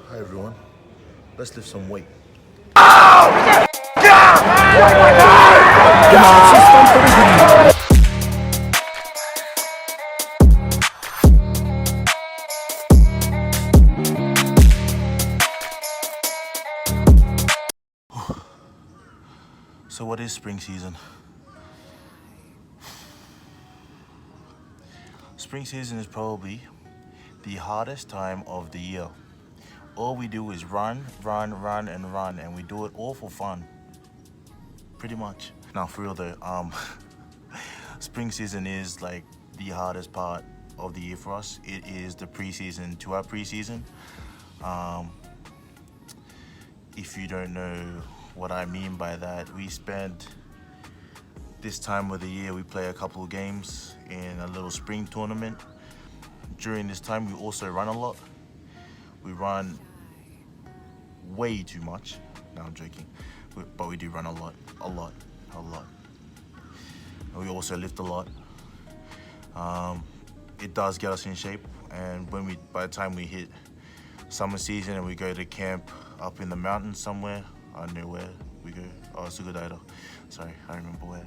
Hi everyone, let's lift some weight. So what is spring season? Spring season is probably the hardest time of the year. All we do is run, and we do it all for fun. Pretty much. Now for real though, spring season is like the hardest part of the year for us. It is the preseason to our preseason. If you don't know what I mean by that, we spend this time of the year, we play a couple of games in a little spring tournament. During this time, we also run a lot. We run way too much. No, I'm joking. But we do run a lot. And we also lift a lot. It does get us in shape. And by the time we hit summer season and we go to camp up in the mountains somewhere, I don't know where we go. Oh, it's a good idea. Sorry, I don't remember where.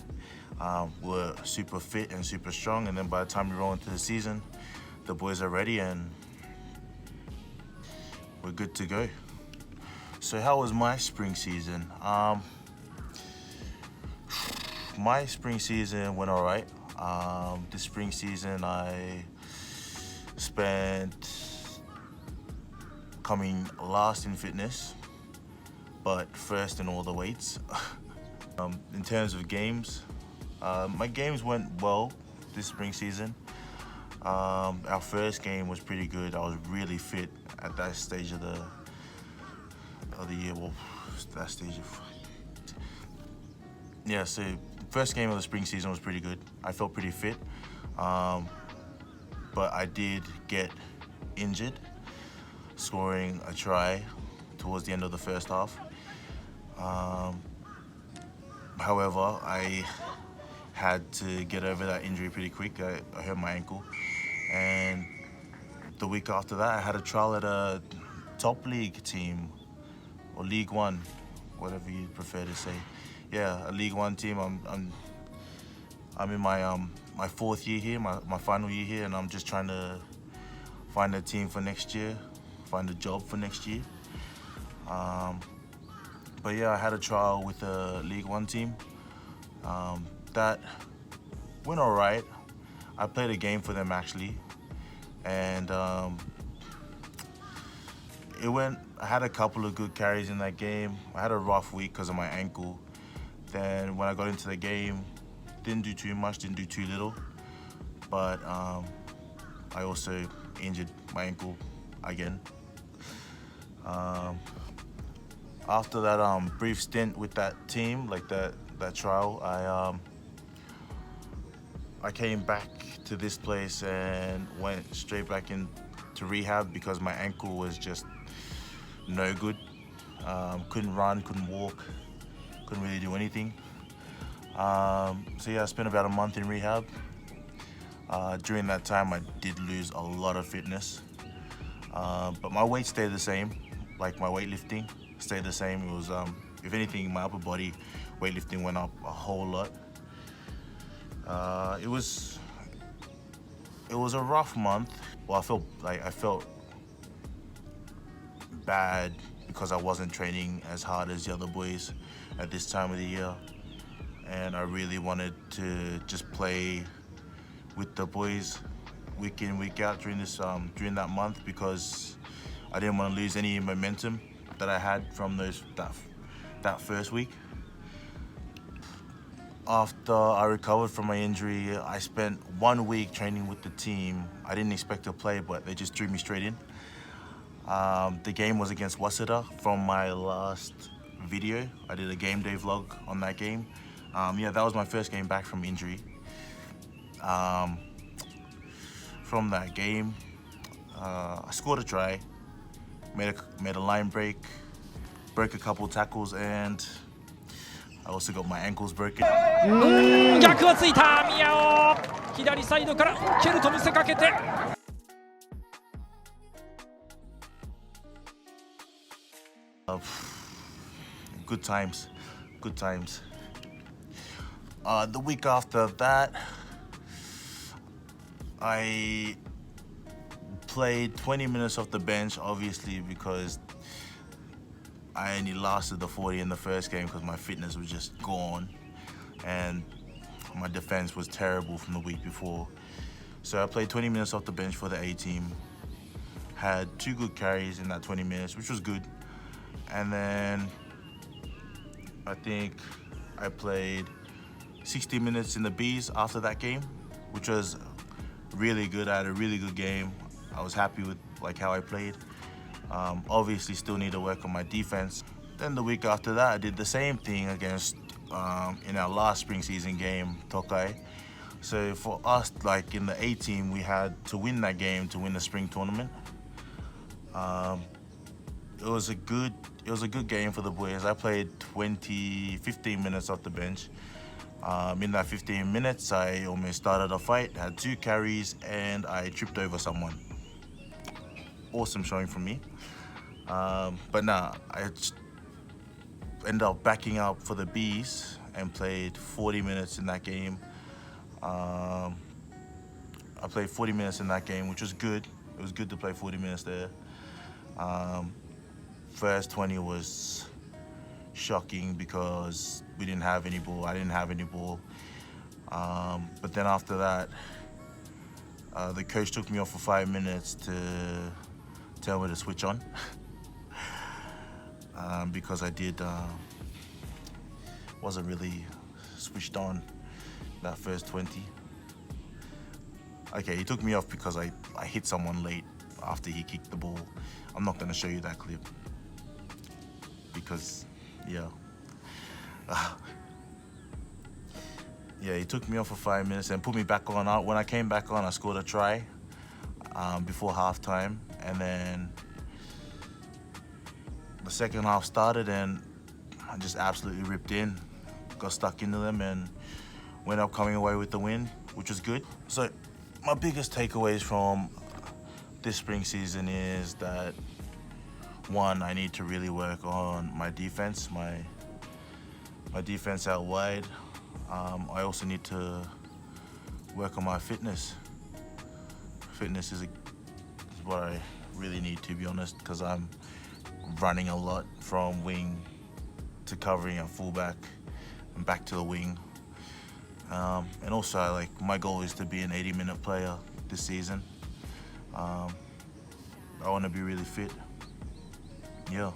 We're super fit and super strong. And then by the time we roll into the season, the boys are ready and we're good to go. So how was my spring season? My spring season went all right. This spring season I spent coming last in fitness, but first in all the weights. In terms of games, my games went well this spring season. Our first game was pretty good. I was really fit at that stage of the year. Well, that stage of yeah. So first game of the spring season was pretty good. I felt pretty fit, but I did get injured scoring a try towards the end of the first half. However, I had to get over that injury pretty quick. I hurt my ankle, and the week after that I had a trial at a top league team, or League One, whatever you prefer to say. Yeah, a League One team. I'm in my fourth year here, my final year here, and I'm just trying to find a team for next year, find a job for next year. But yeah, I had a trial with a League One team. That went all right. I played a game for them actually, and I had a couple of good carries in that game. I had a rough week because of my ankle. Then when I got into the game, didn't do too much, didn't do too little, but I also injured my ankle again. After that brief stint with that team, like that trial, I came back to this place and went straight back into rehab because my ankle was just no good. Couldn't run, couldn't walk, couldn't really do anything. So yeah, I spent about a month in rehab. During that time, I did lose a lot of fitness, but my weight stayed the same. Like my weightlifting stayed the same. It was, if anything, my upper body weightlifting went up a whole lot. It was a rough month. Well, I felt bad because I wasn't training as hard as the other boys at this time of the year, and I really wanted to just play with the boys week in, week out during that month because I didn't want to lose any momentum that I had from that first week. After I recovered from my injury, I spent 1 week training with the team. I didn't expect to play, but they just threw me straight in. The game was against Waseda. From my last video, I did a game day vlog on that game. Yeah, that was my first game back from injury. From that game, I scored a try, made a line break, broke a couple tackles, and I also got my ankles broken. 逆をついた宮尾、左サイドから蹴ると見せかけて Good times, good times. The week after that, I played 20 minutes off the bench, obviously, because I only lasted the 40 in the first game because my fitness was just gone and my defense was terrible from the week before. So I played 20 minutes off the bench for the A team. Had 2 good carries in that 20 minutes, which was good. And then I think I played 60 minutes in the Bs after that game, which was really good. I had a really good game. I was happy with how I played. Obviously still need to work on my defense. Then the week after that, I did the same thing against, in our last spring season game, Tokai. So for us, in the A team, we had to win that game to win the spring tournament. It was a good game for the boys. I played 15 minutes off the bench. In that 15 minutes, I almost started a fight, had 2 carries, and I tripped over someone. Awesome showing from me. But nah, I ended up backing up for the Bs and played 40 minutes in that game. I played 40 minutes in that game, which was good. It was good to play 40 minutes there. First 20 was shocking because we didn't have any ball. I didn't have any ball. But then after that, the coach took me off for 5 minutes to tell me to switch on. Because I wasn't really switched on that first 20. Okay, he took me off because I hit someone late after he kicked the ball. I'm not gonna show you that clip because, yeah. Yeah, he took me off for 5 minutes and put me back on. When I came back on, I scored a try before halftime, and then the second half started and I just absolutely ripped in, got stuck into them and went up coming away with the win, which was good. So my biggest takeaways from this spring season is that, one, I need to really work on my defense, my defense out wide. I also need to work on my fitness. Fitness is what I really need, to be honest, because I'm running a lot from wing to covering at fullback and back to the wing. And also, my goal is to be an 80-minute player this season. I want to be really fit. Yeah.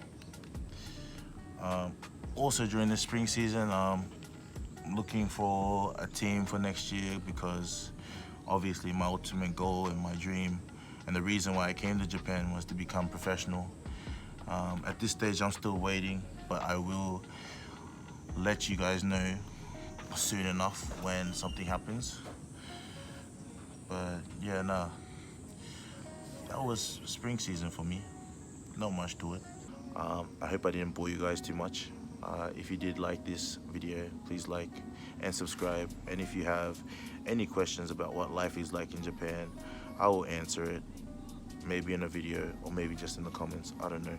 Also during the spring season, I'm looking for a team for next year because obviously my ultimate goal and my dream and the reason why I came to Japan was to become professional. At this stage, I'm still waiting, but I will let you guys know soon enough when something happens. But yeah, nah, that was spring season for me. Not much to it. I hope I didn't bore you guys too much. If you did like this video, please like and subscribe. And if you have any questions about what life is like in Japan, I will answer it, maybe in a video or maybe just in the comments, I don't know.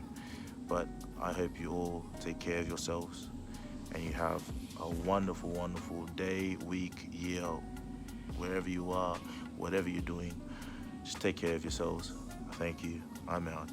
But I hope you all take care of yourselves and you have a wonderful, wonderful day, week, year, wherever you are, whatever you're doing. Just take care of yourselves. Thank you. I'm out.